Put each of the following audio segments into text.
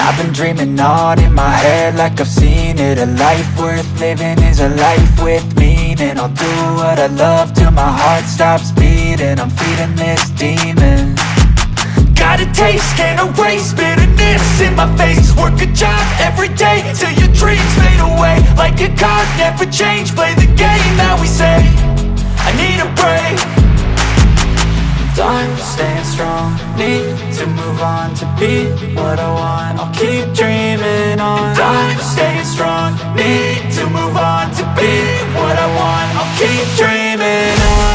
I've been dreaming on in my head like I've seen it. A life worth living is a life with meaning. I'll do what I love till my heart stops beating. I'm feeding this demon. Got a taste, can't erase bitterness in my face. Work a job every day till your dreams fade away. Like a card, never change, play the game that we say. I need a break. I'm staying strong, need to move on to be what I want. I'll keep dreaming on. I'm staying strong, need to move on to be what I want. I'll keep dreaming on.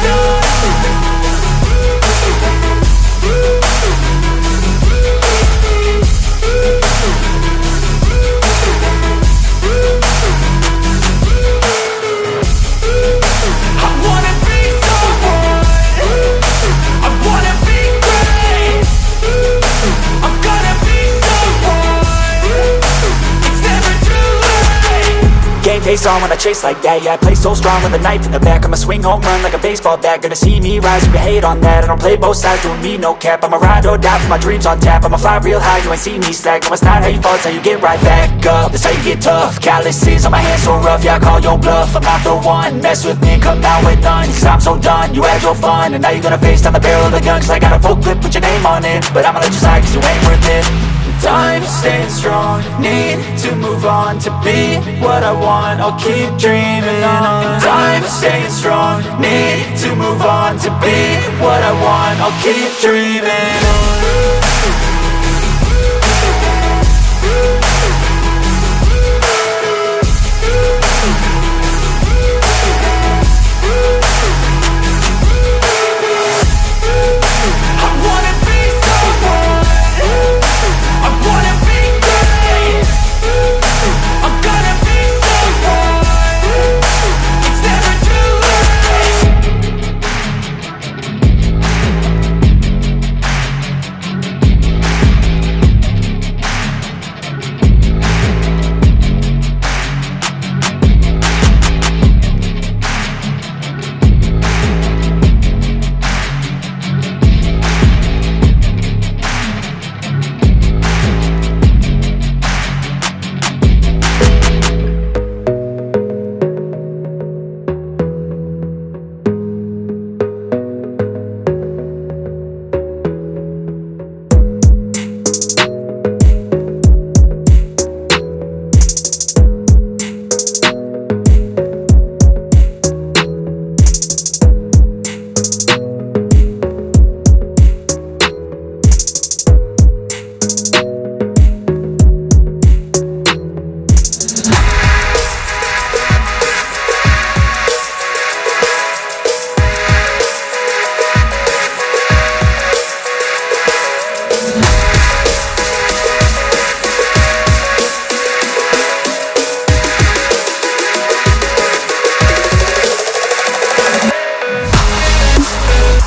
Face on when I chase like that, yeah, I play so strong with a knife in the back. I'ma swing home run like a baseball bat. Gonna see me rise if you hate on that. I don't play both sides, doing me no cap. I'ma ride or die for my dreams on tap. I'ma fly real high, you ain't see me slack. No, it's not how you fall, it's how you get right back up. That's how you get tough. Calluses on my hands so rough, yeah, I call your bluff. I'm not the one, mess with me and come down with none. Cause I'm so done, you had your fun. And now you're gonna face down the barrel of the gun. Cause I got a full clip, put your name on it. But I'ma let you slide cause you ain't worth it. I'm staying strong, need to move on to be what I want. I'll keep dreaming on. I'm staying strong, need to move on to be what I want. I'll keep dreaming on.